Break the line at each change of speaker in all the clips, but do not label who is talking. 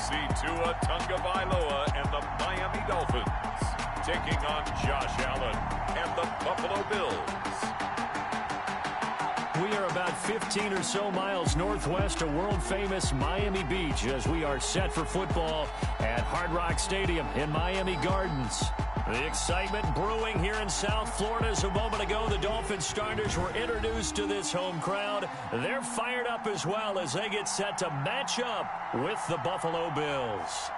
see Tua Tagovailoa and the Miami Dolphins taking on Josh Allen and the Buffalo Bills.
We are about 15 or so miles northwest of world-famous Miami Beach as we are set for football at Hard Rock Stadium in Miami Gardens. The excitement brewing here in South Florida as a moment ago. The Dolphins starters were introduced to this home crowd. They're fired up as well as they get set to match up with the Buffalo Bills.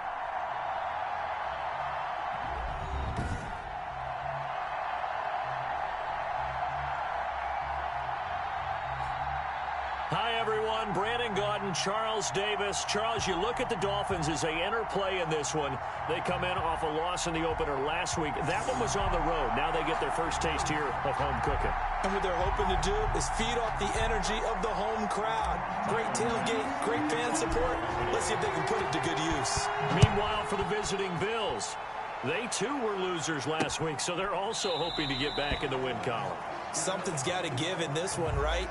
Hi, everyone. Brandon Gaudin, Charles Davis. Charles, you look at the Dolphins as they enter play in this one. They come in off a loss in the opener last week. That one was on the road. Now they get their first taste here of home cooking.
And what they're hoping to do is feed off the energy of the home crowd. Great tailgate, great fan support. Let's see if they can put it to good use.
Meanwhile, for the visiting Bills, they too were losers last week, so they're also hoping to get back in the win column.
Something's got to give in this one, right?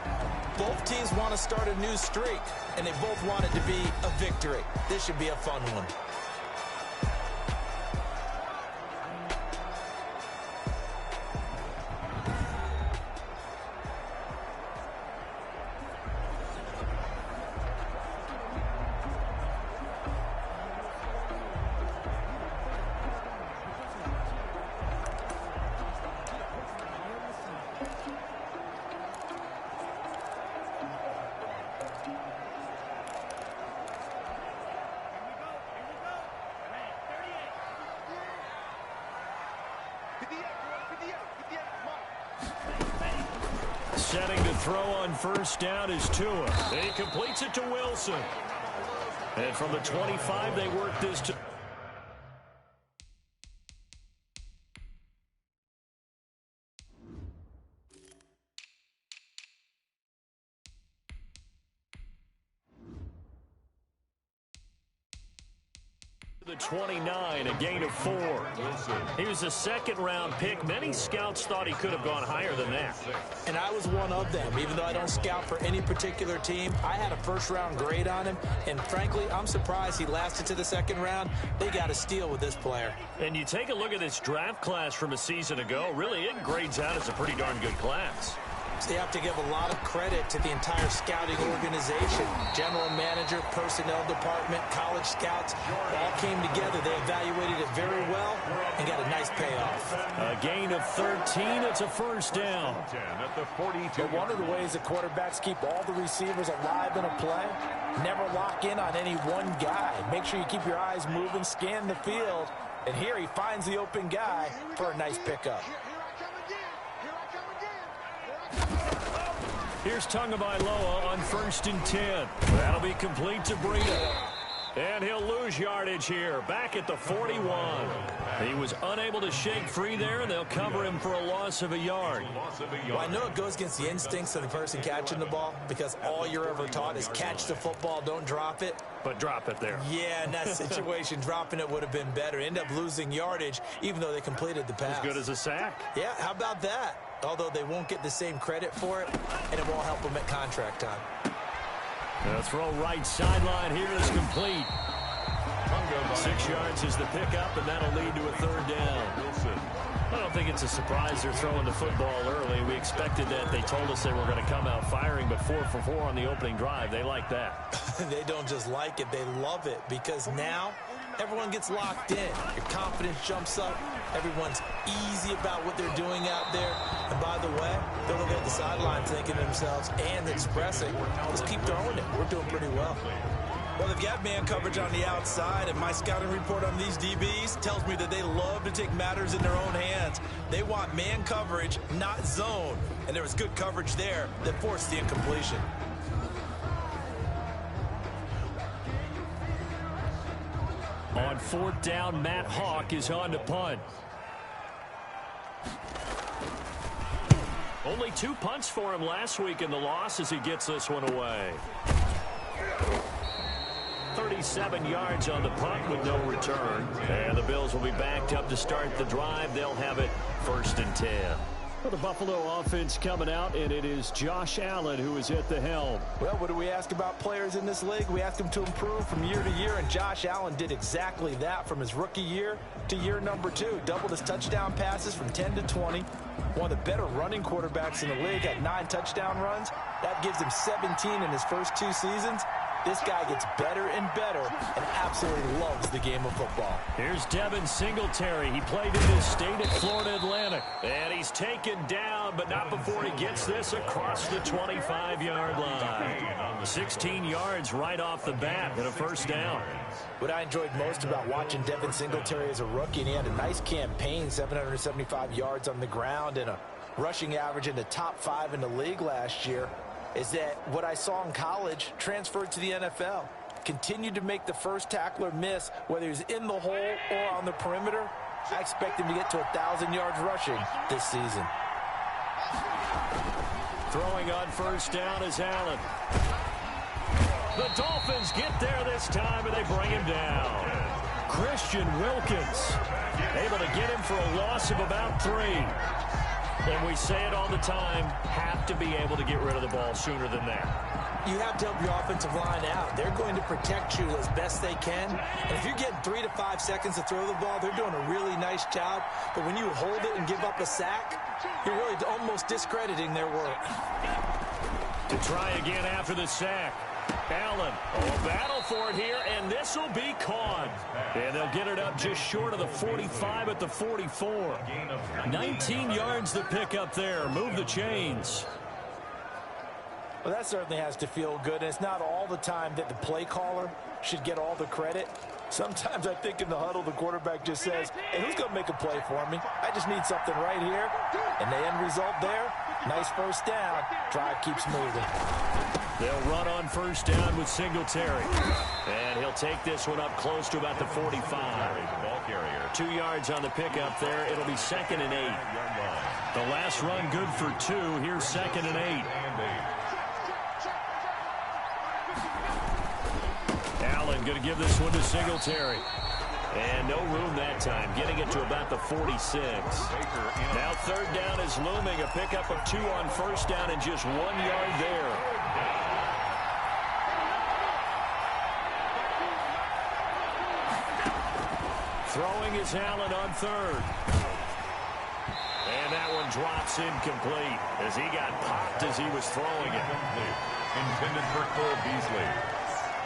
Both teams want to start a new streak, and they both want it to be a victory. This should be a fun one.
Setting to throw on first down is Tua. And he completes it to Wilson. And from the 25, they work this to... the 29, a gain of 4. He was a second-round pick. Many scouts thought he could have gone higher than that.
And I was one of them. Even though I don't scout for any particular team, I had a first-round grade on him. And frankly, I'm surprised he lasted to the second round. They got a steal with this player.
And you take a look at this draft class from a season ago. Really, it grades out as a pretty darn good class.
So you have to give a lot of credit to the entire scouting organization. General manager, personnel department, college scouts, all came together. They evaluated it very well and got a nice payoff.
A gain of 13. It's a first down.
But one of the ways the quarterbacks keep all the receivers alive in a play, never lock in on any one guy. Make sure you keep your eyes moving, scan the field. And here he finds the open guy for a nice pickup.
Here's Tagovailoa on 1st and 10. That'll be complete to Breida. And he'll lose yardage here, back at the 41. He was unable to shake free there, and they'll cover him for a loss of a yard.
Well, I know it goes against the instincts of the person catching the ball because all you're ever taught is catch the football, don't drop it.
But drop it there.
Yeah, in that situation, dropping it would have been better. End up losing yardage, even though they completed the pass.
As good as a sack.
Yeah, how about that? Although they won't get the same credit for it, and it won't help them at contract time.
The throw right sideline here is complete. 6 yards is the pickup, and that'll lead to a third down. I don't think it's a surprise they're throwing the football early. We expected that. They told us they were going to come out firing, but 4 for 4 on the opening drive. They like that.
They don't just like it, they love it, because now everyone gets locked in. Your confidence jumps up. Everyone's easy about what they're doing out there. And by the way, they're looking at the sideline thinking to themselves and expressing, let's keep throwing it. We're doing pretty well. Well, they've got man coverage on the outside, and my scouting report on these DBs tells me that they love to take matters in their own hands. They want man coverage, not zone. And there was good coverage there that forced the incompletion.
On 4th down, Matt Hawk is on to punt. Only 2 punts for him last week in the loss as he gets this one away. 37 yards on the punt with no return. And the Bills will be backed up to start the drive. They'll have it 1st and 10. Well, the Buffalo offense coming out, and it is Josh Allen who is at the helm.
Well, what do we ask about players in this league? We ask them to improve from year to year, and Josh Allen did exactly that from his rookie year to year number 2. Doubled his touchdown passes from 10 to 20. One of the better running quarterbacks in the league, had 9 touchdown runs. That gives him 17 in his first 2 seasons. This guy gets better and better and absolutely loves the game of football.
Here's Devin Singletary. He played in his state at Florida Atlantic. And he's taken down, but not before he gets this across the 25-yard line. 16 yards right off the bat and a first down.
What I enjoyed most about watching Devin Singletary as a rookie, and he had a nice campaign, 775 yards on the ground and a rushing average in the top 5 in the league last year, is that what I saw in college transferred to the NFL. Continued to make the first tackler miss, whether he's in the hole or on the perimeter. I expect him to get to 1,000 yards rushing this season.
Throwing on first down is Allen. The Dolphins get there this time, and they bring him down. Christian Wilkins able to get him for a loss of about 3. And we say it all the time, have to be able to get rid of the ball sooner than that.
You have to help your offensive line out. They're going to protect you as best they can. And if you're getting 3 to 5 seconds to throw the ball, they're doing a really nice job. But when you hold it and give up a sack, you're really almost discrediting their work.
To try again after the sack. Allen, battle for it here, and this will be caught. And they'll get it up just short of the 45 at the 44. 19 yards to pick up there. Move the chains.
Well, that certainly has to feel good, and it's not all the time that the play caller should get all the credit. Sometimes I think in the huddle, the quarterback just says, hey, who's going to make a play for me? I just need something right here. And the end result there, nice first down. Drive keeps moving.
They'll run on first down with Singletary. And he'll take this one up close to about the 45. 2 yards on the pickup there. It'll be 2nd and 8. The last run good for 2. Here's 2nd and 8. Allen going to give this one to Singletary. And no room that time, getting it to about the 46. Now 3rd down is looming. A pickup of 2 on first down and just 1 yard there. Throwing is Allen on 3rd. And that one drops incomplete as he got popped as he was throwing it.
Intended for Cole Beasley.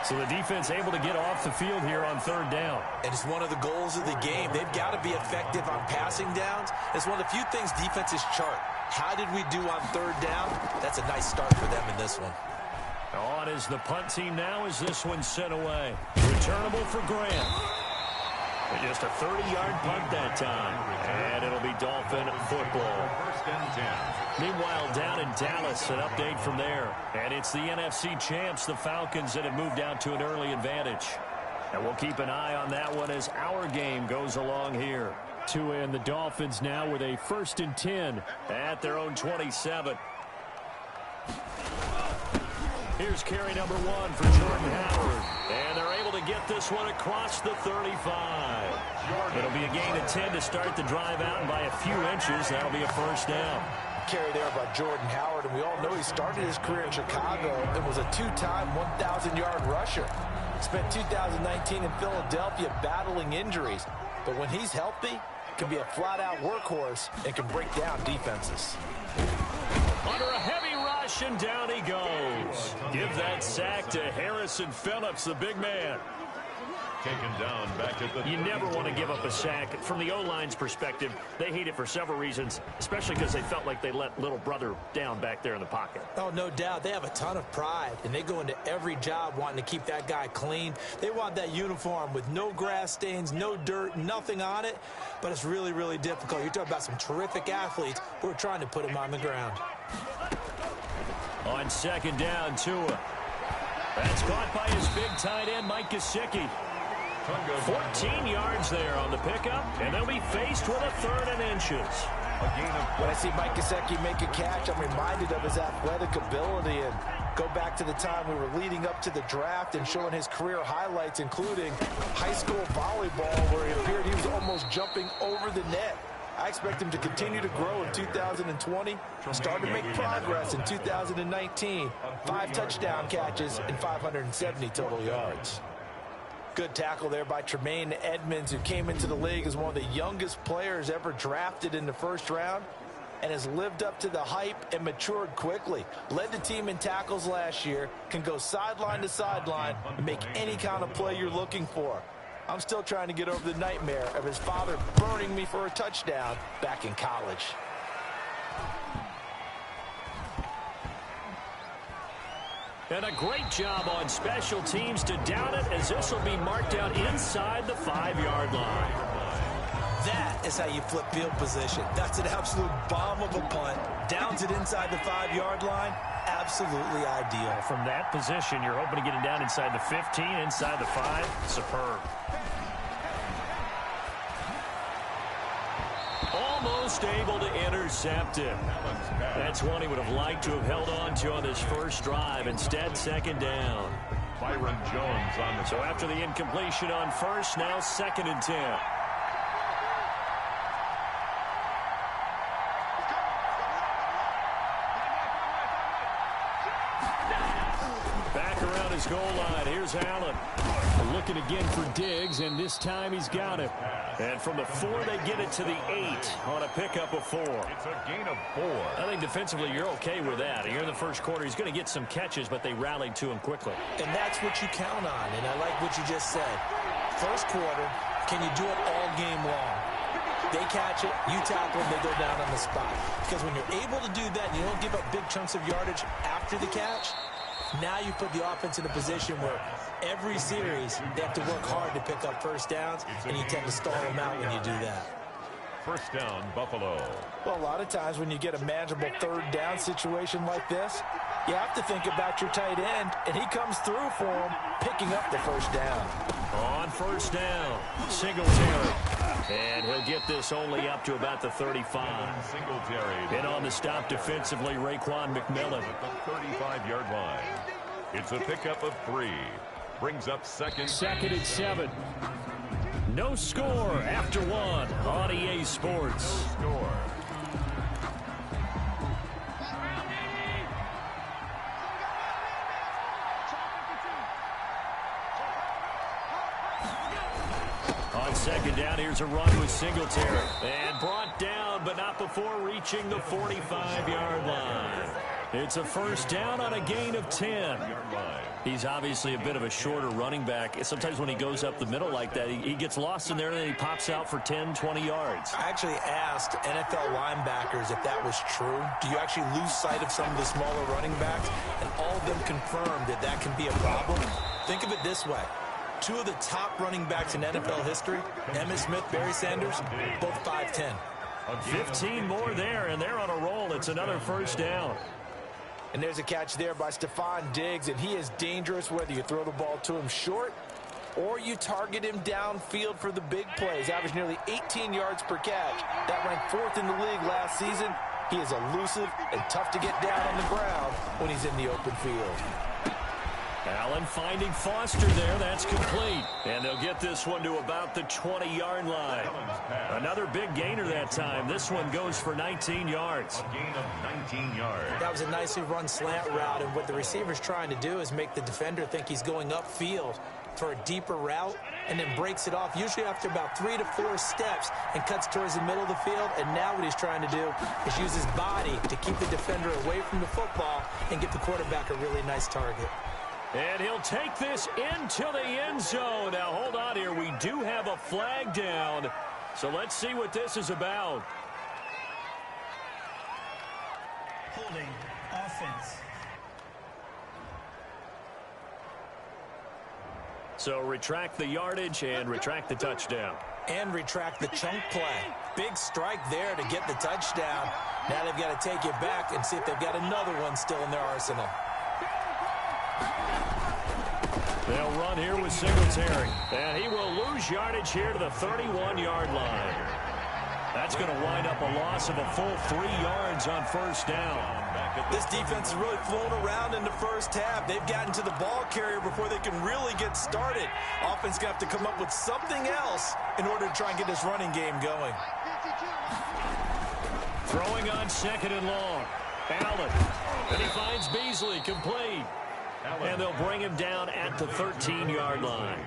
So the defense able to get off the field here on 3rd down.
And it's one of the goals of the game. They've got to be effective on passing downs. It's one of the few things defenses chart. How did we do on 3rd down? That's a nice start for them in this one.
On is the punt team now as this one's sent away. Returnable for Grant. Just a 30-yard punt that time. And it'll be Dolphin football.
1st and 10.
Meanwhile, down in Dallas, an update from there. And it's the NFC champs, the Falcons, that have moved out to an early advantage. And we'll keep an eye on that one as our game goes along here. Tua and the Dolphins now with a 1st and 10 at their own 27. Here's carry number 1 for Jordan Howard. And they're able to get this one across the 35. It'll be a gain of 10 to start the drive out, and by a few inches, that'll be a first down.
Carry there by Jordan Howard, and we all know he started his career in Chicago and was a 2-time 1,000-yard rusher. Spent 2019 in Philadelphia battling injuries, but when he's healthy, can be a flat-out workhorse and can break down defenses.
Under a heavy rush, and down he goes. Give that sack to Harrison Phillips, the big man.
Taken down back at the...
You never want to give up a sack. From the O-line's perspective, they hate it for several reasons, especially because they felt like they let little brother down back there in the pocket.
Oh, no doubt. They have a ton of pride, and they go into every job wanting to keep that guy clean. They want that uniform with no grass stains, no dirt, nothing on it, but it's really, really difficult. You're talking about some terrific athletes who are trying to put him on the ground.
On 2nd down, Tua. That's caught by his big tight end, Mike Gesicki. 14 yards there on the pickup, and they'll be faced with a 3rd and inches.
When I see Mike Gesicki make a catch, I'm reminded of his athletic ability, and go back to the time we were leading up to the draft and showing his career highlights, including high school volleyball, where he appeared he was almost jumping over the net. I expect him to continue to grow in 2020, start to make progress in 2019. 5 touchdown catches and 570 total yards. Good tackle there by Tremaine Edmonds, who came into the league as one of the youngest players ever drafted in the first round and has lived up to the hype and matured quickly. Led the team in tackles last year, can go sideline to sideline and make any kind of play you're looking for. I'm still trying to get over the nightmare of his father burning me for a touchdown back in college.
And a great job on special teams to down it, as this will be marked out inside the 5-yard line.
That is how you flip field position. That's an absolute bomb of a punt. Downs it inside the 5-yard line. Absolutely ideal.
From that position, you're hoping to get it down inside the 15, inside the 5. Superb. Almost able to intercept him. That's one he would have liked to have held on to on this first drive. Instead, second down.
Byron Jones on the...
So after the incompletion on first, now 2nd and 10. Back around his goal line. Here's Allen. Looking again for Diggs, and this time he's got it. And from the 4, they get it to the 8 on a pickup of 4.
It's a gain of 4.
I think defensively you're okay with that. Here in the first quarter, he's going to get some catches, but they rallied to him quickly.
And that's what you count on, and I like what you just said. First quarter, can you do it all game long? They catch it, you tackle them, they go down on the spot. Because when you're able to do that and you don't give up big chunks of yardage after the catch, now you put the offense in a position where every series they have to work hard to pick up first downs, and you tend to stall them out when you do that.
First down, Buffalo.
Well, a lot of times when you get a manageable 3rd down situation like this, you have to think about your tight end, and he comes through for him, picking up the first down.
On first down, Singletary. And he'll get this only up to about the 35.
Singletary.
And on the stop defensively, Raekwon McMillan.
At the 35-yard line. It's a pickup of 3. Brings up second.
2nd and 7. No score after 1 on EA Sports.
Score.
On 2nd down, here's a run with Singletary. And brought down, but not before reaching the 45-yard line. It's a first down on a gain of 10. He's obviously a bit of a shorter running back. Sometimes when he goes up the middle like that, he gets lost in there and then he pops out for 10, 20 yards.
I actually asked NFL linebackers if that was true. Do you actually lose sight of some of the smaller running backs? And all of them confirmed that that can be a problem. Think of it this way. 2 of the top running backs in NFL history, Emmitt Smith, Barry Sanders, both 5'10".
15 more there, and they're on a roll. It's another first down.
And there's a catch there by Stephon Diggs, and he is dangerous whether you throw the ball to him short or you target him downfield for the big plays. Averaged nearly 18 yards per catch. That ranked 4th in the league last season. He is elusive and tough to get down on the ground when he's in the open field.
Allen finding Foster there. That's complete. And they'll get this one to about the 20-yard line. Another big gainer that time. This one goes for 19 yards.
A gain of 19 yards.
That was a nicely run slant route, and what the receiver's trying to do is make the defender think he's going upfield for a deeper route, and then breaks it off, usually after about 3 to 4 steps, and cuts towards the middle of the field. And now what he's trying to do is use his body to keep the defender away from the football and get the quarterback a really nice target.
And he'll take this into the end zone. Now, hold on here. We do have a flag down. So let's see what this is about.
Holding offense.
So retract the yardage and retract the touchdown.
And retract the chunk play. Big strike there to get the touchdown. Now they've got to take it back and see if they've got another one still in their arsenal.
They'll run here with Singletary. And he will lose yardage here to the 31-yard line. That's going to wind up a loss of a full 3 yards on first down.
This defense is really flown around in the first half. They've gotten to the ball carrier before they can really get started. Offense going to have to come up with something else in order to try and get this running game going.
Throwing on second and long. Allen. And he finds Beasley, complete. And they'll bring him down at the 13-yard line.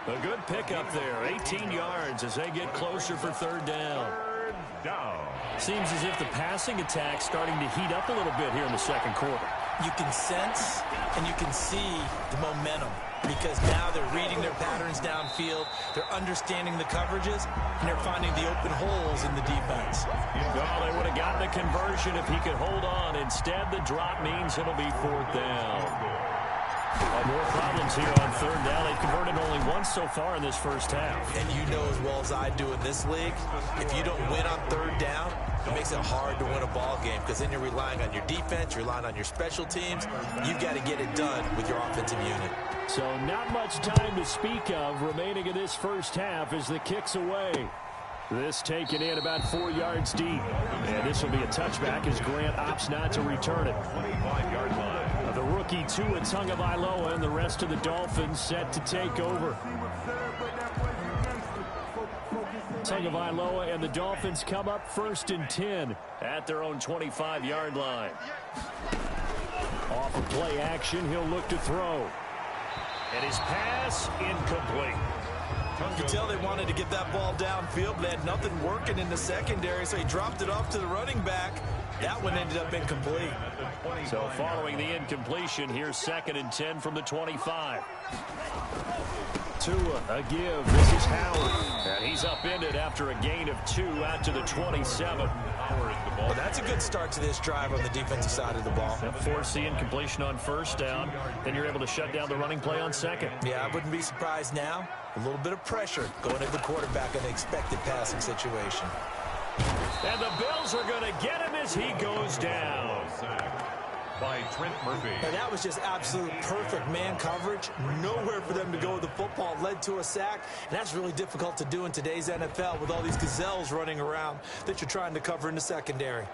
A good pickup there, 18 yards as they get closer for third down. Seems as if the passing attack's starting to heat up a little bit here in the second quarter.
You can sense and you can see the momentum because now they're reading their patterns downfield, they're understanding the coverages, and they're finding the open holes in the defense.
Well, they would have gotten a conversion if he could hold on. Instead, the drop means it'll be fourth down. More problems here on third down. They've converted only once so far in this first half.
And you know as well as I do in this league, if you don't win on third down, it makes it hard to win a ball game because then you're relying on your defense, you're relying on your special teams. You've got to get it done with your offensive unit.
So not much time to speak of remaining in this first half as the kick's away. This taken in about 4 yards deep. And this will be a touchback as Grant opts not to return it. 25-yard line. The rookie Tua Tagovailoa and the rest of the Dolphins set to take over. Tagovailoa and the Dolphins come up 1st and 10 at their own 25-yard line. Off of play action, he'll look to throw. And his pass incomplete.
You can tell they wanted to get that ball downfield, but they had nothing working in the secondary, so he dropped it off to the running back. That one ended up incomplete.
So following the incompletion, here's 2nd and 10 from the 25. Tua, a give. This is Howard. And he's upended after a gain of 2 out to the 27.
Well, that's a good start to this drive on the defensive side of the ball.
Force the incompletion on first down. Then you're able to shut down the running play on second.
Yeah, I wouldn't be surprised now. A little bit of pressure going at the quarterback in an expected passing situation.
And the Bills are going to get him as he goes down.
By Trent Murphy.
And that was just absolute perfect man coverage. Nowhere for them to go with the football. Led to a sack. And that's really difficult to do in today's NFL with all these gazelles running around that you're trying to cover in the secondary.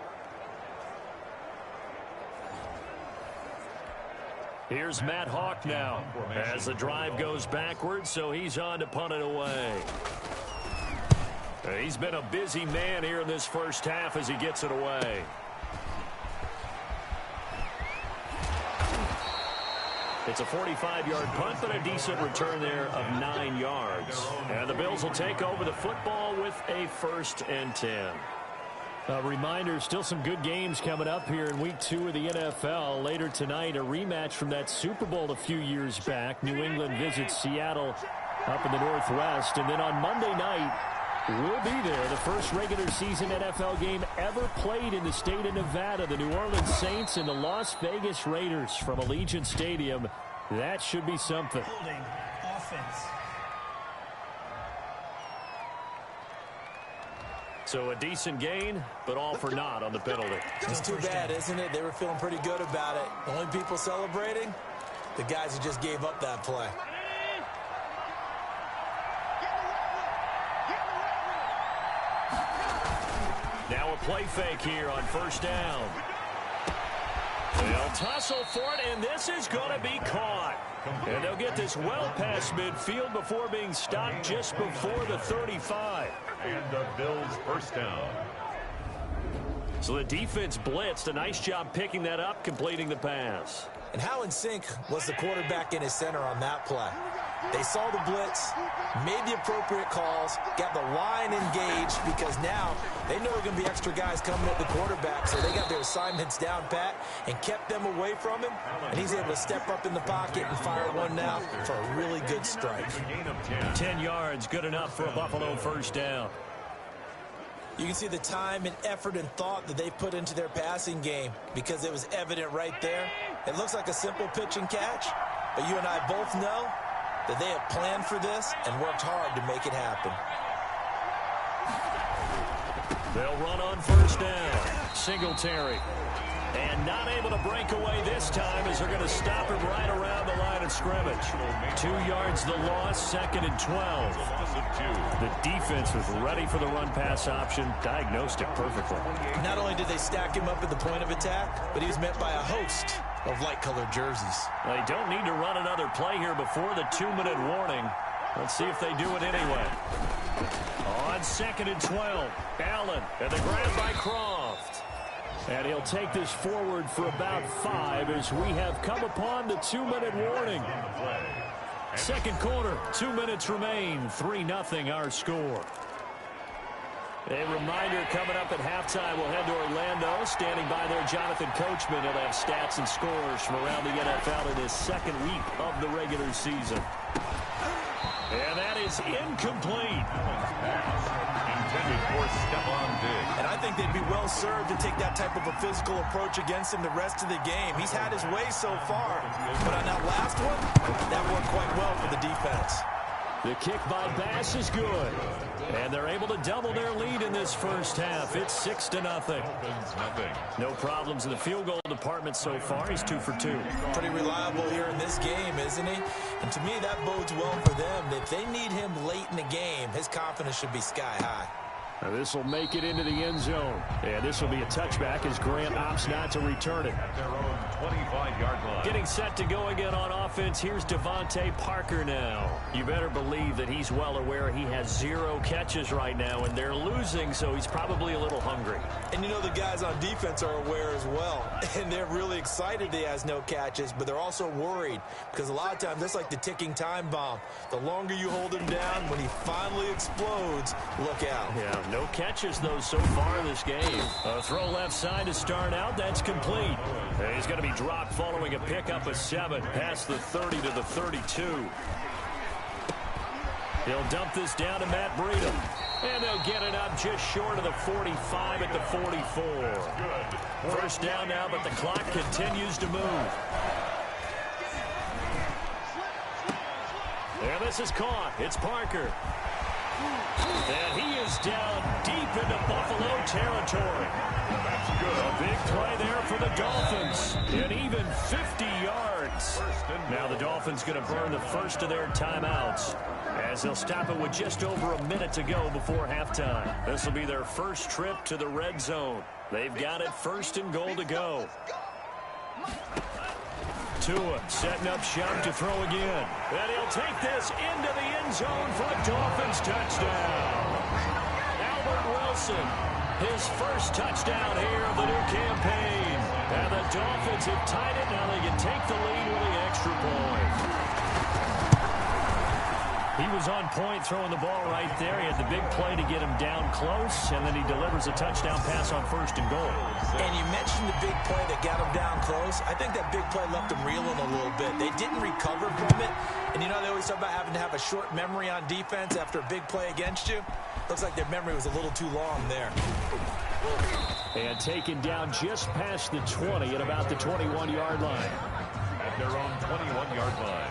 Here's Matt Hawk now as the drive goes backwards, so he's on to punt it away. He's been a busy man here in this first half as he gets it away. It's a 45-yard punt, but a decent return there of 9 yards. And the Bills will take over the football with a 1st and 10. A reminder, still some good games coming up here in Week 2 of the NFL. Later tonight, a rematch from that Super Bowl a few years back. New England visits Seattle up in the Northwest. And then on Monday night, we'll be there. The first regular season NFL game ever played in the state of Nevada. The New Orleans Saints and the Las Vegas Raiders from Allegiant Stadium. That should be something.
Holding offense.
So a decent gain, but all for naught on the penalty.
It's too bad, isn't it? They were feeling pretty good about it. The only people celebrating, the guys who just gave up that play.
Now a play fake here on first down. They'll tussle for it, and this is going to be caught. And they'll get this well past midfield before being stopped just before the 35.
And the Bills' first down.
So the defense blitzed. A nice job picking that up, completing the pass.
And how in sync was the quarterback and his center on that play? They saw the blitz, made the appropriate calls, got the line engaged because now they know there are going to be extra guys coming at the quarterback, so they got their assignments down pat and kept them away from him, and he's able to step up in the pocket and fire one now for a really good strike.
10 yards, good enough for a Buffalo first down.
You can see the time and effort and thought that they put into their passing game because it was evident right there. It looks like a simple pitch and catch, but you and I both know that they have planned for this and worked hard to make it happen.
They'll run on first down. Singletary. And not able to break away this time as they're going to stop him right around the line of scrimmage. 2 yards the loss, 2nd and 12. The defense was ready for the run-pass option, diagnosed it perfectly.
Not only did they stack him up at the point of attack, but he was met by a host of light-colored jerseys.
They don't need to run another play here before the 2-minute warning. Let's see if they do it anyway. On 2nd and 12, Allen, and the grab by Croft. And he'll take this forward for about 5 as we have come upon the 2-minute warning. Second quarter, 2 minutes remain, 3-0 our score. A reminder coming up at halftime, we'll head to Orlando. Standing by there, Jonathan Coachman. He'll have stats and scores from around the NFL in his second week of the regular season. And that is incomplete.
Intended for Stephon Diggs.
And I think they'd be well served to take that type of a physical approach against him the rest of the game. He's had his way so far, but on that last one, that worked quite well for the defense.
The kick by Bass is good. And they're able to double their lead in this first half. It's 6-0. No problems in the field goal department so far. He's 2 for 2.
Pretty reliable here in this game, isn't he? And to me, that bodes well for them. If they need him late in the game, his confidence should be sky high.
Now this will make it into the end zone. And this will be a touchback as Grant opts not to return it.
At their own 25-yard line.
Getting set to go again on offense. Here's Devontae Parker now. You better believe that he's well aware he has 0 catches right now, and they're losing, so he's probably a little hungry.
And you know the guys on defense are aware as well. And they're really excited he has no catches, but they're also worried because a lot of times that's like the ticking time bomb. The longer you hold him down, when he finally explodes, look out.
Yeah, no catches, though, so far in this game. A throw left side to start out. That's complete. And he's going to be dropped following a pickup of 7 past the 30 to the 32. He'll dump this down to Matt Breida. And they'll get it up just short of the 45 at the 44. First down now, but the clock continues to move. And this is caught. It's Parker. And he is down deep into Buffalo territory.
That's good.
A big play there for the Dolphins. And even 50 yards. Now the Dolphins going to burn the first of their timeouts as they'll stop it with just over a minute to go before halftime. This will be their first trip to the red zone. They've got it 1st and goal to go. Tua setting up shop to throw again. And he'll take this into the end zone for a Dolphins touchdown. Albert Wilson, his first touchdown here of the new campaign. And the Dolphins have tied it. Now they can take the lead with the extra point. He was on point throwing the ball right there. He had the big play to get him down close, and then he delivers a touchdown pass on 1st and goal.
And you mentioned the big play that got him down close. I think that big play left him reeling a little bit. They didn't recover from it. And you know, they always talk about having to have a short memory on defense after a big play against you. Looks like their memory was a little too long there.
And taken down just past the 20 at about the 21-yard line.
At their own 21-yard line.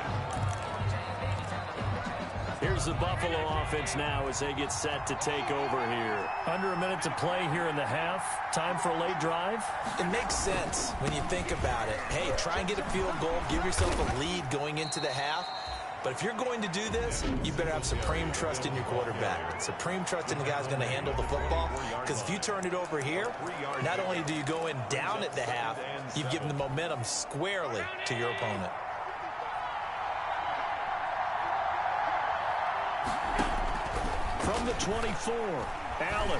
Here's the Buffalo offense now as they get set to take over here. Under a minute to play here in the half. Time for a late drive.
It makes sense when you think about it. Hey, try and get a field goal. Give yourself a lead going into the half. But if you're going to do this, you better have supreme trust in your quarterback. Supreme trust in the guy's going to handle the football. Because if you turn it over here, not only do you go in down at the half, you've given the momentum squarely to your opponent.
From the 24, Allen.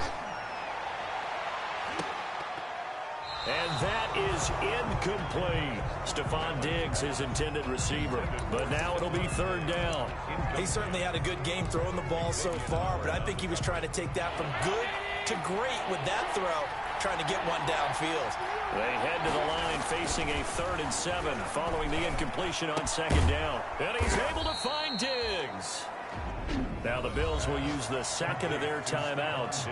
And that is incomplete. Stephon Diggs, his intended receiver. But now it'll be 3rd down.
He certainly had a good game throwing the ball so far, but I think he was trying to take that from good to great with that throw, trying to get one downfield.
They head to the line facing a 3rd and 7 following the incompletion on 2nd down. And he's able to find Diggs. Now the Bills will use the 2nd of their timeouts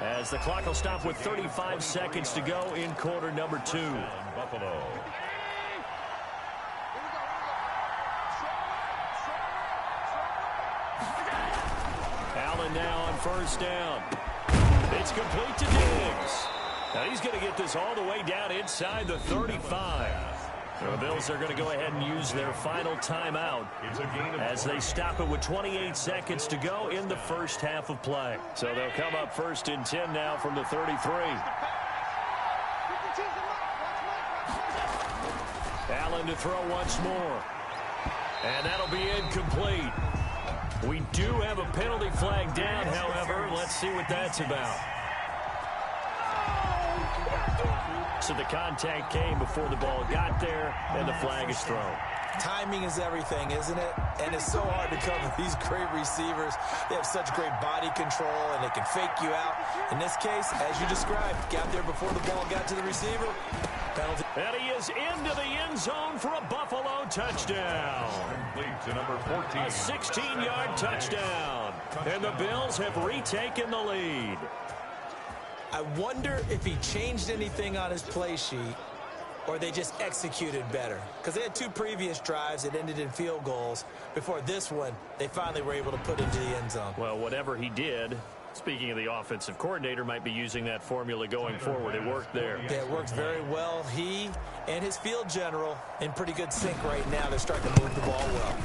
as the clock will stop with 35 seconds to go in quarter number 2.
Buffalo.
Allen now on 1st down. It's complete to Diggs. Now he's going to get this all the way down inside the 35. The Bills are going to go ahead and use their final timeout as they stop it with 28 seconds to go in the first half of play. So they'll come up 1st and 10 now from the 33. Allen to throw once more. And that'll be incomplete. We do have a penalty flag down, however. Let's see what that's about. So the contact came before the ball got there, and the flag is thrown.
Timing is everything, isn't it? And it's so hard to cover these great receivers. They have such great body control, and they can fake you out. In this case, as you described, got there before the ball got to the receiver. Penalty.
And he is into the end zone for a Buffalo touchdown.
Complete to number 14.
A 16-yard touchdown. And the Bills have retaken the lead.
I wonder if he changed anything on his play sheet or they just executed better. Because they had 2 previous drives that ended in field goals. Before this one, they finally were able to put into the end zone.
Well, whatever he did, speaking of the offensive coordinator, might be using that formula going forward. It worked there.
Yeah, it works very well. He and his field general in pretty good sync right now. They're starting to move the ball well.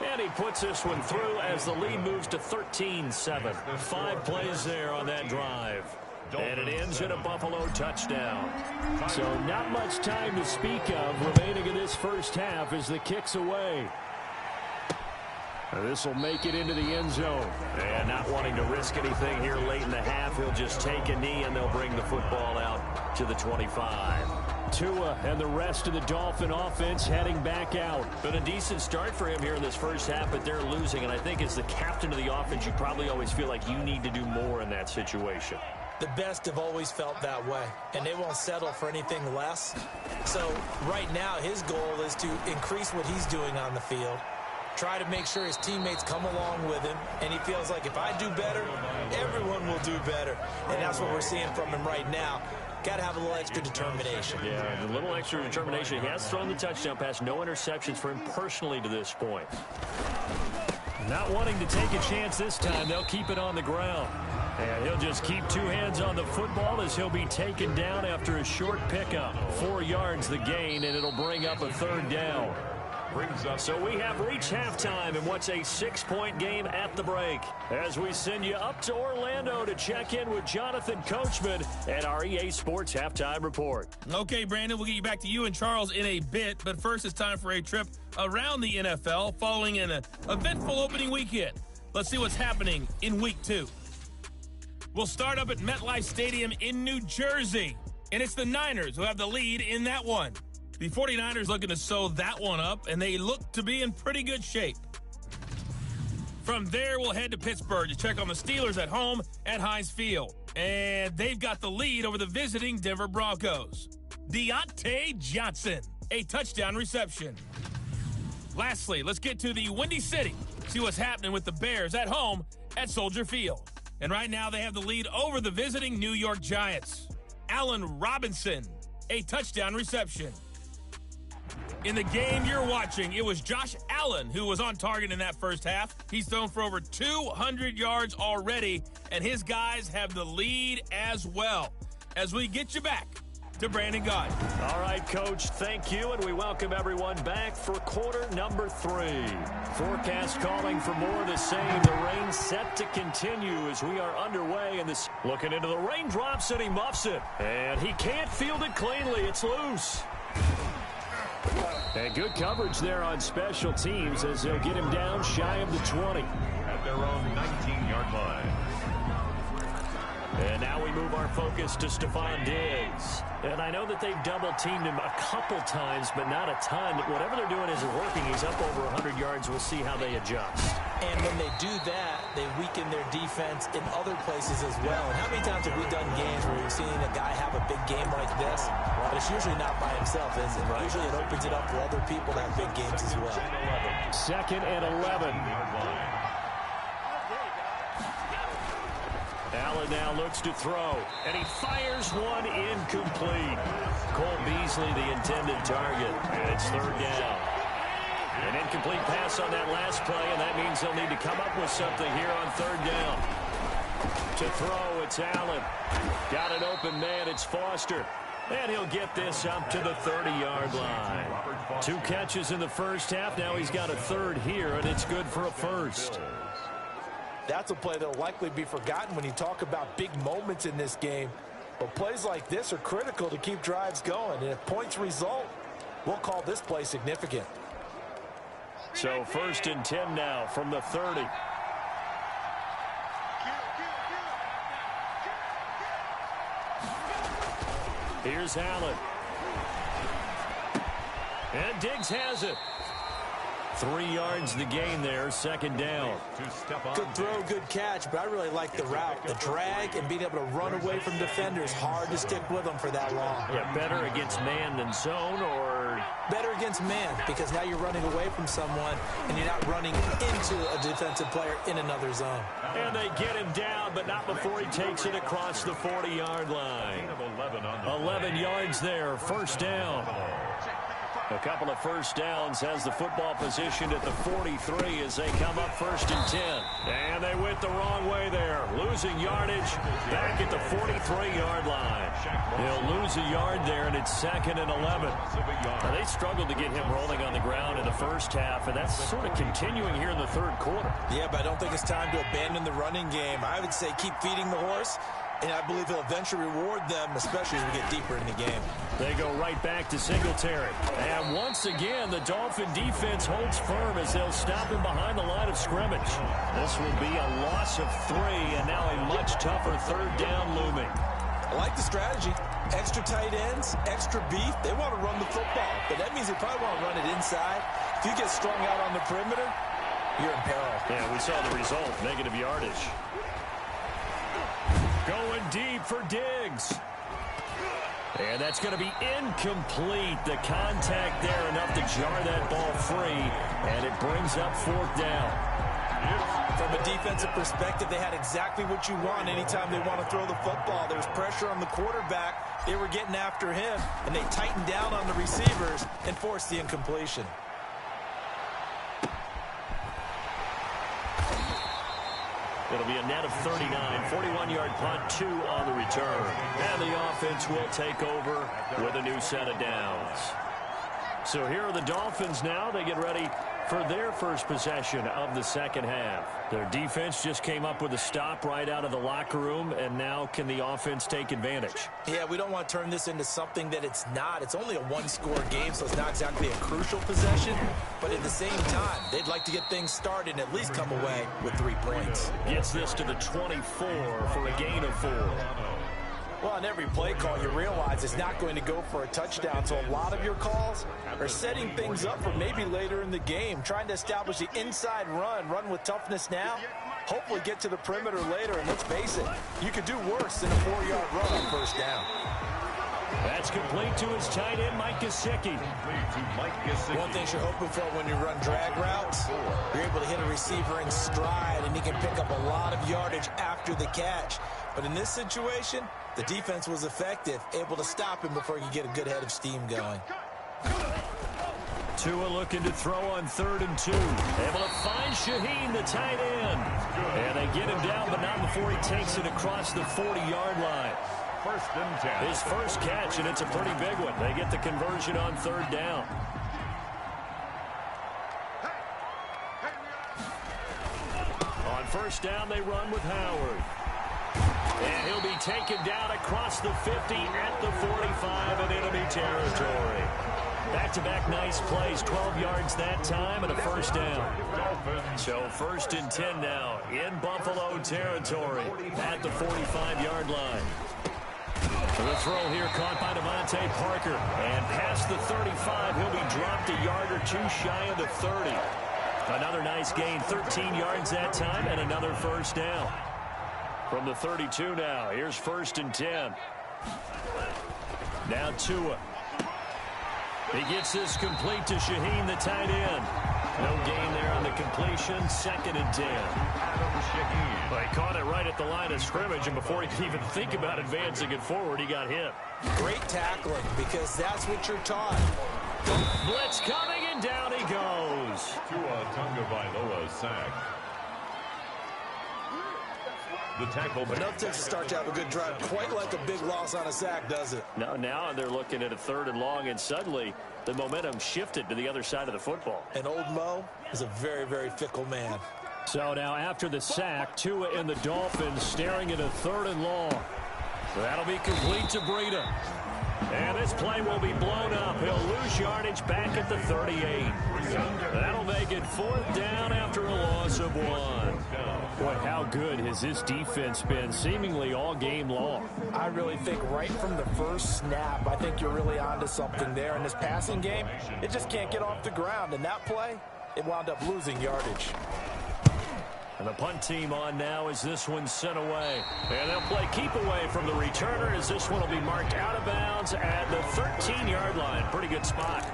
And he puts this one through as the lead moves to 13-7. 5 plays there on that drive. And it ends in a Buffalo touchdown. So not much time to speak of remaining in this first half as the kick's away. This will make it into the end zone. And not wanting to risk anything here late in the half, he'll just take a knee and they'll bring the football out to the 25. Tua and the rest of the Dolphin offense heading back out. Been a decent start for him here in this first half, but they're losing. And I think as the captain of the offense, you probably always feel like you need to do more in that situation.
The best have always felt that way, and they won't settle for anything less. So right now, his goal is to increase what he's doing on the field, try to make sure his teammates come along with him, and he feels like if I do better, everyone will do better. And that's what we're seeing from him right now. Got to have a little extra determination.
Yeah, a little extra determination. He has thrown the touchdown pass. No interceptions for him personally to this point. Not wanting to take a chance this time, they'll keep it on the ground. And he'll just keep 2 hands on the football as he'll be taken down after a short pickup. 4 yards the gain, and it'll bring up a 3rd down. So we have reached halftime in what's a 6-point game at the break. As we send you up to Orlando to check in with Jonathan Coachman at our EA Sports Halftime Report.
Okay, Brandon, we'll get you back to you and Charles in a bit. But first, it's time for a trip around the NFL following an eventful opening weekend. Let's see what's happening in Week 2. We'll start up at MetLife Stadium in New Jersey. And it's the Niners who have the lead in that one. The 49ers looking to sew that one up, and they look to be in pretty good shape. From there, we'll head to Pittsburgh to check on the Steelers at home at Heinz Field. And they've got the lead over the visiting Denver Broncos. Deontay Johnson, a touchdown reception. Lastly, let's get to the Windy City. See what's happening with the Bears at home at Soldier Field. And right now, they have the lead over the visiting New York Giants. Allen Robinson, a touchdown reception. In the game you're watching, it was Josh Allen who was on target in that first half. He's thrown for over 200 yards already, and his guys have the lead as well. As we get you back to Brandon Gaudin.
All right, Coach, thank you, and we welcome everyone back for quarter number 3. Forecast calling for more of the same. The rain set to continue as we are underway in this. Looking into the raindrops, and he muffs it. And he can't field it cleanly. It's loose. And good coverage there on special teams as they'll get him down shy of the 20.
At their own 19-yard line.
And now we move our focus to Stephon Diggs. And I know that they've double-teamed him a couple times, but not a ton. Whatever they're doing isn't working. He's up over 100 yards. We'll see how they adjust.
And when they do that, they weaken their defense in other places as well. And how many times have we done games where we've seen a guy have a big game like this? But it's usually not by himself, is it? Right. Usually it opens it up for other people to have big games as well.
2nd and 11. Allen now looks to throw, and he fires one incomplete. Cole Beasley, the intended target, and it's 3rd down. An incomplete pass on that last play, and that means they'll need to come up with something here on 3rd down. To throw, it's Allen. Got an open man, it's Foster. And he'll get this up to the 30-yard line. 2 catches in the first half. Now he's got a 3rd here, and it's good for a 1st.
That's a play that will likely be forgotten when you talk about big moments in this game. But plays like this are critical to keep drives going. And if points result, we'll call this play significant.
So 1st and 10 now from the 30. Here's Allen. And Diggs has it. 3 yards the gain there, 2nd down.
Good throw, good catch, but I really like the route. The drag and being able to run away from defenders. Hard to stick with them for that long.
Yeah, better against man than zone, or?
Better against man, because now you're running away from someone and you're not running into a defensive player in another zone.
And they get him down, but not before he takes it across the 40-yard line. 11 yards there, 1st down. A couple of 1st downs, has the football positioned at the 43 as they come up 1st and 10. And they went the wrong way there, losing yardage back at the 43-yard line. He'll lose a yard there, and it's 2nd and 11. Now, they struggled to get him rolling on the ground in the first half, and that's sort of continuing here in the 3rd quarter.
Yeah, but I don't think it's time to abandon the running game. I would say keep feeding the horse, and I believe he'll eventually reward them, especially as we get deeper in the game.
They go right back to Singletary. And once again, the Dolphin defense holds firm as they'll stop him behind the line of scrimmage. This will be a loss of 3, and now a much tougher 3rd down looming.
I like the strategy. Extra tight ends, extra beef. They want to run the football, but that means they probably want to run it inside. If you get strung out on the perimeter, you're in peril.
Yeah, we saw the result, negative yardage. Going deep for Diggs. And that's going to be incomplete. The contact there enough to jar that ball free, and it brings up 4th down.
From a defensive perspective, they had exactly what you want anytime they want to throw the football. There was pressure on the quarterback. They were getting after him, and they tightened down on the receivers and forced the incompletion.
It'll be a net of 39, 41-yard punt, 2 on the return. And the offense will take over with a new set of downs. So here are the Dolphins now. They get ready for their first possession of the 2nd half. Their defense just came up with a stop right out of the locker room, and now can the offense take advantage?
Yeah, we don't want to turn this into something that it's not. It's only a 1-score game, so it's not exactly a crucial possession. But at the same time, they'd like to get things started and at least come away with 3 points.
Gets this to the 24 for a gain of 4.
Well, on every play call, you realize it's not going to go for a touchdown, so a lot of your calls are setting things up for maybe later in the game, trying to establish the inside run with toughness now, hopefully get to the perimeter later, and let's face it, you could do worse than a 4-yard run on 1st down.
That's complete to his tight end, Mike Gesicki.
One thing you're hoping for when you run drag routes, you're able to hit a receiver in stride, and he can pick up a lot of yardage after the catch. But in this situation, the defense was effective, able to stop him before he could get a good head of steam going.
Tua looking to throw on 3rd and 2. Able to find Shaheen, the tight end. And they get him down, but not before he takes it across the 40-yard line.
1st and 10.
His first catch, and it's a pretty big one. They get the conversion on 3rd down. On 1st down, they run with Howard. And he'll be taken down across the 50 at the 45 in enemy territory. Back-to-back nice plays, 12 yards that time, and a 1st down. So 1st and 10 now in Buffalo territory at the 45-yard line. The throw here caught by Devontae Parker. And past the 35, he'll be dropped a yard or 2 shy of the 30. Another nice gain, 13 yards that time, and another 1st down. From the 32 now, here's 1st and 10. Now Tua. He gets this complete to Shaheen, the tight end. No gain there on the completion, 2nd and 10. Well, he caught it right at the line of scrimmage, and before he could even think about advancing it forward, he got hit.
Great tackling, because that's what you're taught.
Blitz coming, and down he goes.
Tua Tagovailoa sack. The tackle.
But enough to start to have a good drive. Quite like a big loss on a sack, does it?
No, now they're looking at a 3rd and long, and suddenly the momentum shifted to the other side of the football.
And old Mo is a very, very fickle man.
So now after the sack, Tua and the Dolphins staring at a 3rd and long. That'll be complete to Breida. And this play will be blown up. He'll lose yardage back at the 38. That'll make it 4th down after a loss of 1. Boy, how good has this defense been seemingly all game long?
I really think right from the first snap, I think you're really onto something there. In this passing game, it just can't get off the ground. And that play, it wound up losing yardage.
And the punt team on now as this one's sent away. And they'll play keep away from the returner as this one will be marked out of bounds at the 13-yard line. Pretty good spot.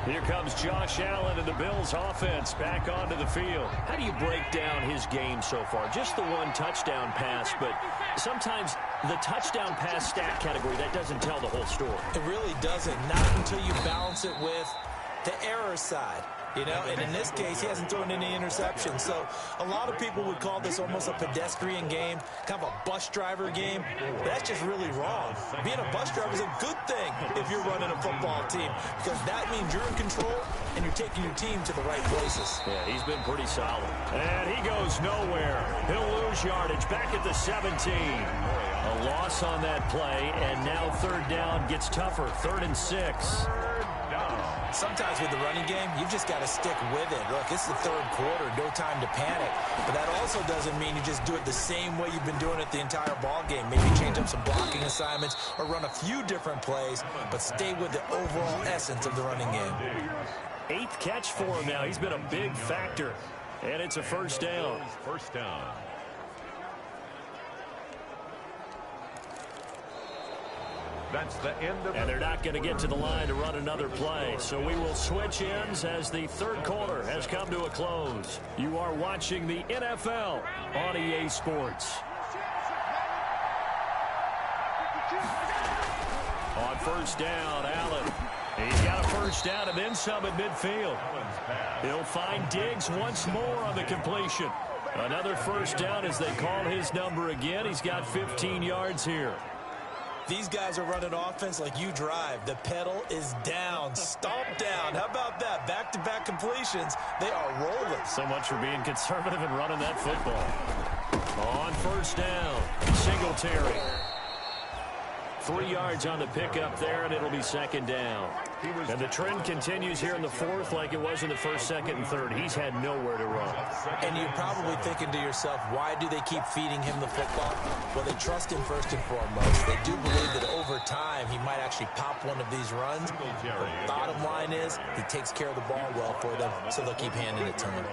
Here comes Josh Allen and the Bills offense back onto the field. How do you break down his game so far? Just the one touchdown pass, but sometimes the touchdown pass stat category, that doesn't tell the whole story.
It really doesn't, not until you balance it with the error side. You know, and in this case, he hasn't thrown any interceptions. So a lot of people would call this almost a pedestrian game, kind of a bus driver game. But that's just really wrong. Being a bus driver is a good thing if you're running a football team, because that means you're in control and you're taking your team to the right places.
Yeah, he's been pretty solid. And he goes nowhere. He'll lose yardage back at the 17. A loss on that play, and now 3rd down gets tougher. 3rd and 6.
Sometimes with the running game, you've just got to stick with it. Look, it's the 3rd quarter, no time to panic. But that also doesn't mean you just do it the same way you've been doing it the entire ball game. Maybe change up some blocking assignments or run a few different plays, but stay with the overall essence of the running game.
8th catch for him now. He's been a big factor. And it's a 1st down.
1st down. That's the end of.
And they're not going to get to the line to run another play. So we will switch ends as the 3rd quarter has come to a close. You are watching the NFL on EA Sports. On 1st down, Allen. He's got a 1st down and then some at midfield. He'll find Diggs once more on the completion. Another 1st down as they call his number again. He's got 15 yards here.
These guys are running offense like you drive. The pedal is down, stomp down. How about that? Back-to-back completions. They are rolling.
So much for being conservative and running that football. On 1st down, Singletary. 3 yards on the pickup there, and it'll be 2nd down. And the trend continues here in the 4th like it was in the 1st, 2nd, and 3rd. He's had nowhere to run.
And you're probably thinking to yourself, why do they keep feeding him the football? Well, they trust him first and foremost. They do believe that over time he might actually pop one of these runs. The bottom line is he takes care of the ball well for them, so they'll keep handing it to him.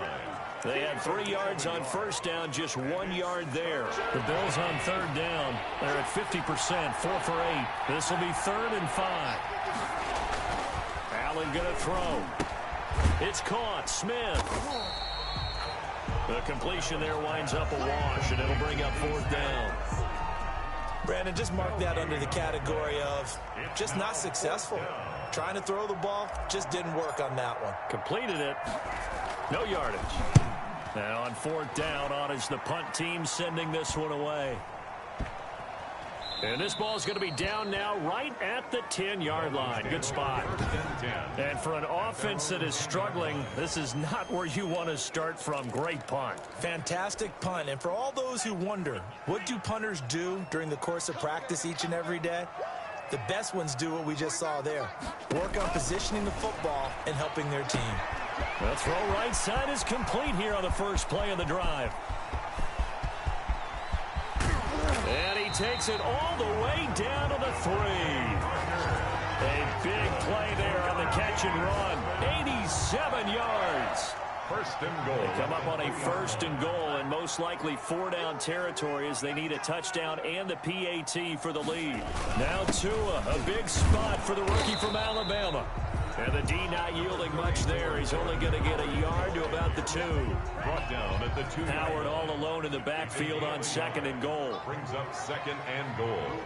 They had 3 yards on 1st down, just 1 yard there. The Bills on 3rd down. They're at 50%, 4 for 8. This will be 3rd and 5. Allen gonna throw. It's caught. Smith. The completion there winds up a wash, and it'll bring up 4th down.
Brandon, just mark that under the category of just not successful. Trying to throw the ball, just didn't work on that one.
Completed it. No yardage. Now on 4th down, on is the punt team sending this one away. And this ball is going to be down now right at the 10-yard line. Good spot. And for an offense that is struggling, this is not where you want to start from. Great punt.
Fantastic punt. And for all those who wonder, what do punters do during the course of practice each and every day? The best ones do what we just saw there. Work on positioning the football and helping their team.
The throw right side is complete here on the first play of the drive. And he takes it all the way down to the 3. A big play there on the catch and run. 87 yards.
1st and goal.
They come up on a 1st and goal, and most likely 4-down territory as they need a touchdown and the PAT for the lead. Now Tua, a big spot for the rookie from Alabama. And the D not yielding much there. He's only going to get a yard to about the 2.
Brought down at the 2.
Howard all alone in the backfield on 2nd and goal.
Brings up 2nd and goal.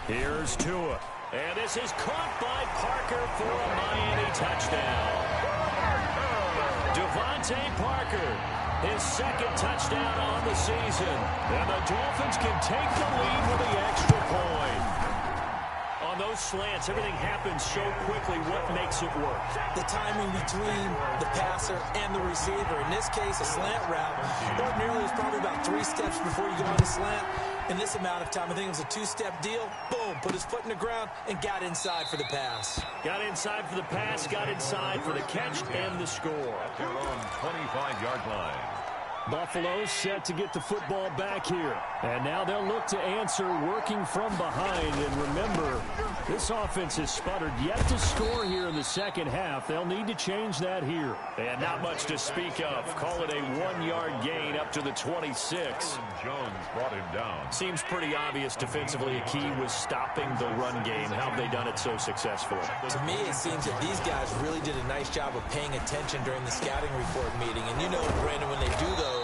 Here's Tua. And this is caught by Parker for a Miami touchdown. Devontae Parker, his 2nd touchdown on the season. And the Dolphins can take the lead with the extra point. On those slants, everything happens so quickly. What makes it work?
The timing between the passer and the receiver. In this case, a slant route. Ordinarily, it's probably about 3 steps before you go on the slant. In this amount of time, I think it was a two-step deal. Boom, put his foot in the ground and got inside for the pass.
Got inside for the pass, got inside for the catch and the score.
At their own 25-yard line.
Buffalo set to get the football back here. And now they'll look to answer working from behind. And remember, this offense has sputtered yet to score here in the second half. They'll need to change that here. And not much to speak of. Call it a 1-yard gain up to the 26.
Jones brought him down.
Seems pretty obvious defensively a key was stopping the run game. How have they done it so successfully?
To me, it seems that these guys really did a nice job of paying attention during the scouting report meeting. And you know, Brandon, when they do those,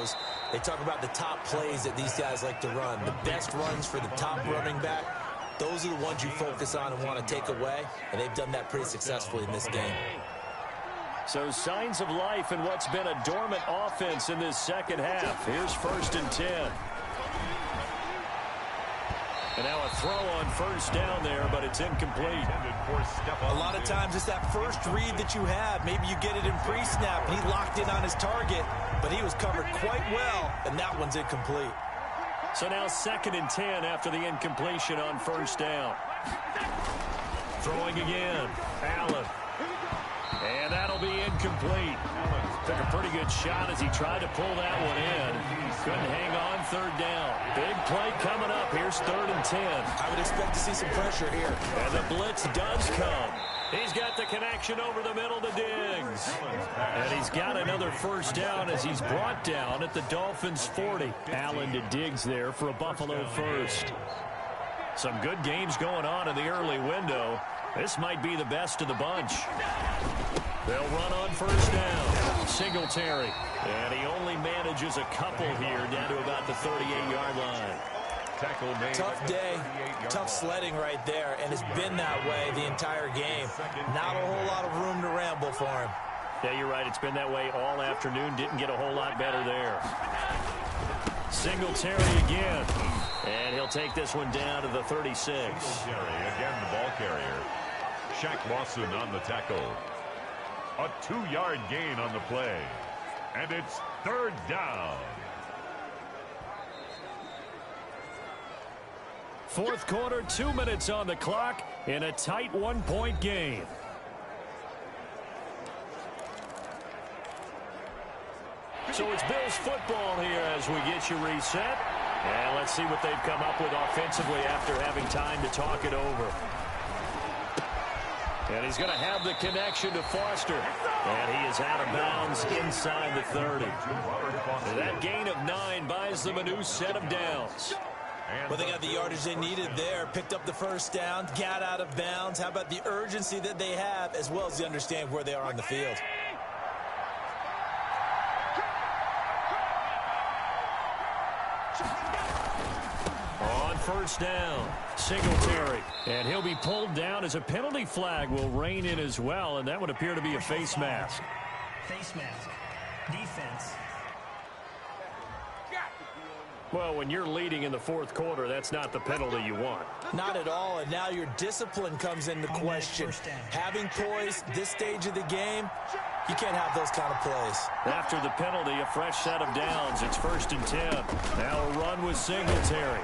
they talk about the top plays that these guys like to run. The best runs for the top running back, those are the ones you focus on and want to take away. And they've done that pretty successfully in this game.
So signs of life in what's been a dormant offense in this second half. Here's 1st and 10. And now a throw on first down there, but it's incomplete.
A lot of times it's that first read that you have. Maybe you get it in pre-snap, and he locked in on his target, but he was covered quite well, and that one's incomplete.
So now 2nd and 10 after the incompletion on first down. Throwing again. Allen. And that'll be incomplete. Took a pretty good shot as he tried to pull that one in. Couldn't hang on 3rd down. Big play coming up. Here's 3rd and 10.
I would expect to see some pressure here.
And the blitz does come. He's got the connection over the middle to Diggs. And he's got another first down as he's brought down at the Dolphins' 40. Allen to Diggs there for a Buffalo first. Some good games going on in the early window. This might be the best of the bunch. They'll run on first down. Singletary. And he only manages a couple here down to about the 38-yard line.
Tackle made.
Tough day, tough sledding right there, and it's been that way the entire game. Not a whole lot of room to ramble for him.
Yeah, you're right. It's been that way all afternoon. Didn't get a whole lot better there. Singletary again. And he'll take this one down to the 36.
Singletary, again the ball carrier. Shaq Lawson on the tackle. A 2-yard gain on the play. And it's 3rd down.
Fourth quarter, 2 minutes on the clock in a tight 1-point game. So it's Bills football here as we get you reset. And let's see what they've come up with offensively after having time to talk it over. And he's going to have the connection to Foster. And he is out of bounds inside the 30. That gain of 9 buys them a new set of downs.
Well, they got the yardage they needed there, picked up the first down, got out of bounds. How about the urgency that they have, as well as the understand where they are on the field?
On first down, Singletary. And he'll be pulled down as a penalty flag will rein in as well, and that would appear to be a face mask.
Face mask. Defense.
Well, when you're leading in the fourth quarter, that's not the penalty you want.
Not at all, and now your discipline comes into question. Having poise this stage of the game, you can't have those kind of plays.
After the penalty, a fresh set of downs. It's 1st and 10. Now a run with Singletary.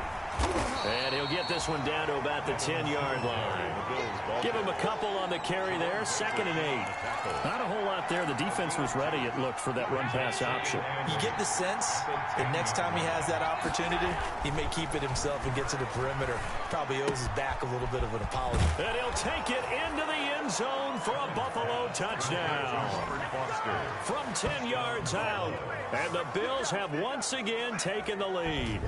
And he'll get this one down to about the 10-yard line. Give him a couple on the carry there. 2nd and 8. Not a whole lot there. The defense was ready, it looked, for that run-pass option.
You get the sense that next time he has that opportunity, he may keep it himself and get to the perimeter. Probably owes his back a little bit of an apology.
And he'll take it into the end zone for a Buffalo touchdown. From 10 yards out. And the Bills have once again taken the lead.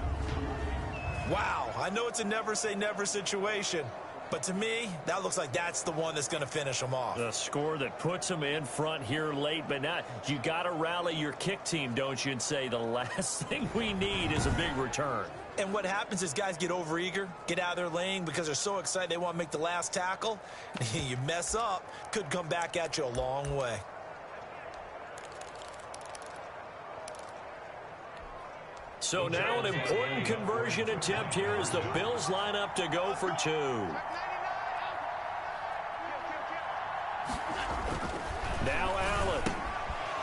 Wow, I know it's a never-say-never situation, but to me, that looks like that's the one that's going to finish them off.
The score that puts them in front here late, but not. You got to rally your kick team, don't you, and say the last thing we need is a big return.
And what happens is guys get overeager, get out of their lane because they're so excited they want to make the last tackle. You mess up, could come back at you a long way.
So now an important conversion attempt here as the Bills line up to go for 2. Now Allen.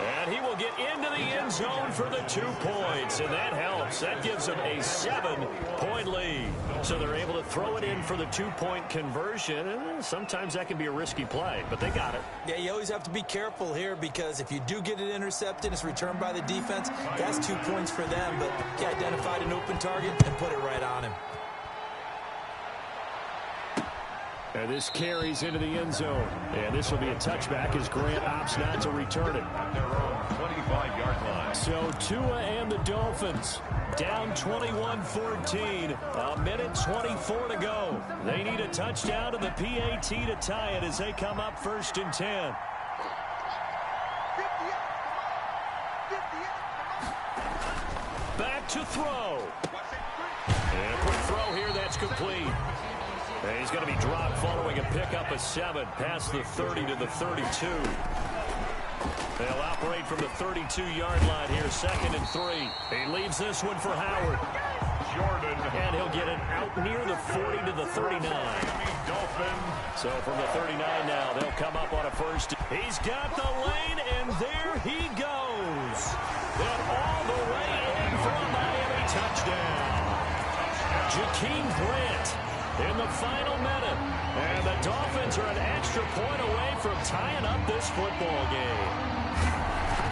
And he will get into the end zone for the 2 points, and that helps. That gives them a 7-point lead. So they're able to throw it in for the 2-point conversion. And sometimes that can be a risky play, but they got it.
Yeah, you always have to be careful here because if you do get it intercepted, it's returned by the defense. That's 2 points for them, but he identified an open target and put it right on him.
And this carries into the end zone. And this will be a touchback as Grant opts not to return it.
At their own 25-yard line.
So Tua and the Dolphins down 21-14. A minute 24 to go. They need a touchdown to the PAT to tie it as they come up 1st and 10. Back to throw. And a quick throw here, that's complete. And he's going to be dropped following a pickup of 7 past the 30 to the 32. They'll operate from the 32-yard line here, 2nd and 3. He leaves this one for Howard.
Jordan.
And he'll get it out near the 40 to the 39.
Dolphin.
So from the 39 now, they'll come up on a first. He's got the lane, and there he goes. And all the way in for a Miami touchdown. Jakeem Grant in the final minute. And the Dolphins are an extra point away from tying up this football game.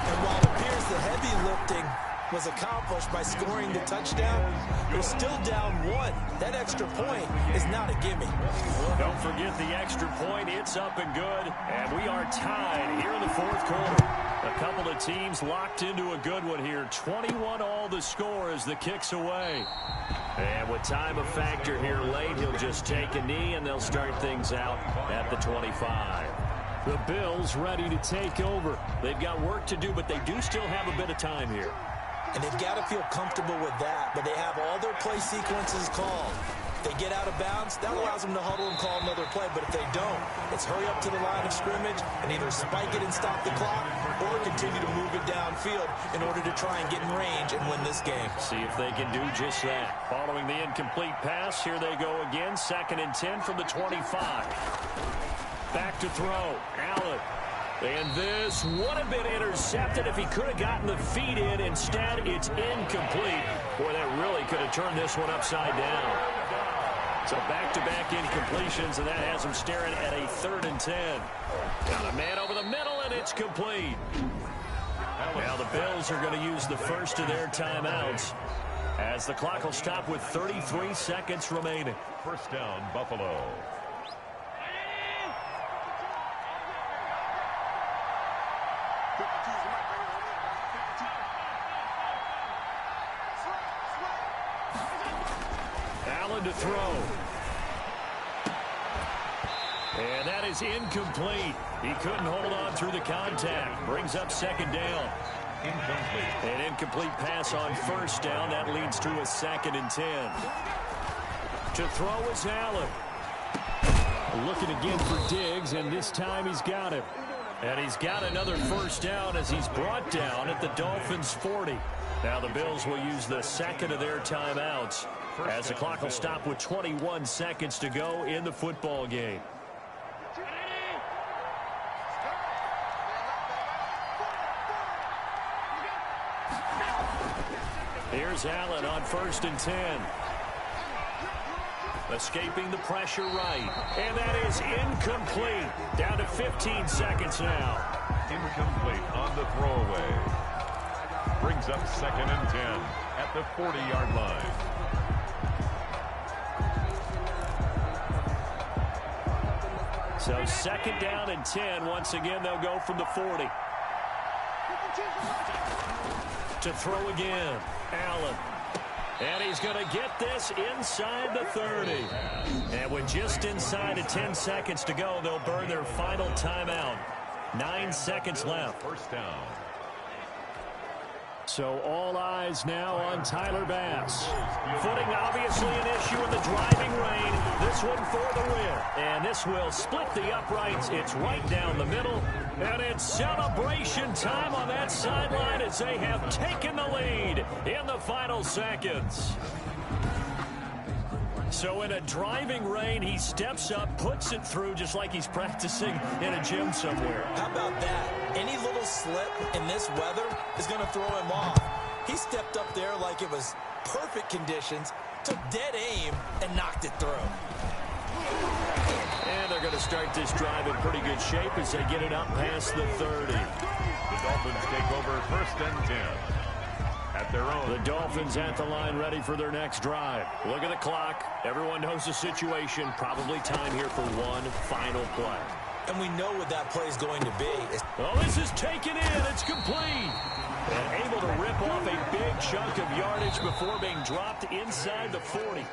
And while it appears the heavy lifting was accomplished by scoring the touchdown, they're still down 1. That extra point is not a gimme.
Don't forget the extra point. It's up and good. And we are tied here in the 4th quarter. A couple of teams locked into a good one here. 21 all the score as the kick's away. And with time a factor here late, he'll just take a knee and they'll start things out at the 25. The Bills ready to take over. They've got work to do, but they do still have a bit of time here.
And they've got to feel comfortable with that, but they have all their play sequences called. If they get out of bounds, that allows them to huddle and call another play, but if they don't, it's hurry up to the line of scrimmage and either spike it and stop the clock or continue to move it downfield in order to try and get in range and win this game.
See if they can do just that. Following the incomplete pass, here they go again, 2nd and 10 from the 25. Back to throw, Allen. And this would have been intercepted if he could have gotten the feet in. Instead, it's incomplete. Boy, that really could have turned this one upside down. So back-to-back incompletions, and that has him staring at a 3rd and 10. Got a man over the middle, and it's complete. Now the Bills are going to use the first of their timeouts as the clock will stop with 33 seconds remaining.
1st down, Buffalo.
Allen to throw. And that is incomplete. He couldn't hold on through the contact. Brings up 2nd down.
Incomplete.
An incomplete pass on 1st down. That leads to a 2nd and 10. To throw is Allen. Looking again for Diggs, and this time he's got it. And he's got another 1st down as he's brought down at the Dolphins' 40. Now the Bills will use the 2nd of their timeouts as the clock will stop with 21 seconds to go in the football game. Here's Allen on 1st and 10. Escaping the pressure right. And that is incomplete. Down to 15 seconds now.
Incomplete on the throwaway. Brings up 2nd and 10 at the 40-yard line.
So 2nd down and 10. Once again, they'll go from the 40. To throw again. Allen. And he's going to get this inside the 30. And with just inside of 10 seconds to go, they'll burn their final timeout. 9 seconds left.
1st down.
So all eyes now on Tyler Bass. Footing obviously an issue in the driving rain. This one for the win. And this will split the uprights. It's right down the middle. And it's celebration time on that sideline as they have taken the lead in the final seconds. So in a driving rain, he steps up, puts it through just like he's practicing in a gym somewhere.
How about that? Any little slip in this weather is going to throw him off. He stepped up there like it was perfect conditions, took dead aim, and knocked it through.
And they're going to start this drive in pretty good shape as they get it up past the 30.
The Dolphins take over 1st and 10. At their own.
The Dolphins at the line ready for their next drive. Look at the clock. Everyone knows the situation. Probably time here for one final play.
And we know what that play is going to be.
Oh, this is taken in. It's complete. And able to rip off a big chunk of yardage before being dropped inside the 40.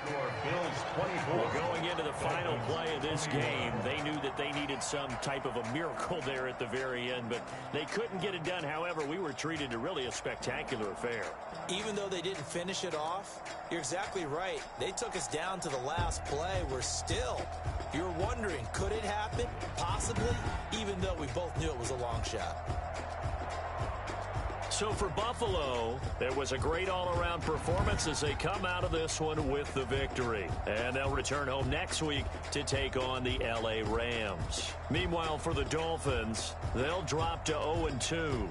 Well, going into the final play of this game, they knew that they needed some type of a miracle there at the very end, but they couldn't get it done. However, we were treated to really a spectacular affair.
Even though they didn't finish it off, you're exactly right. They took us down to the last play. You're wondering, could it happen? Possibly, even though we both knew it was a long shot.
So for Buffalo, there was a great all-around performance as they come out of this one with the victory. And they'll return home next week to take on the L.A. Rams. Meanwhile, for the Dolphins, they'll drop to 0-2.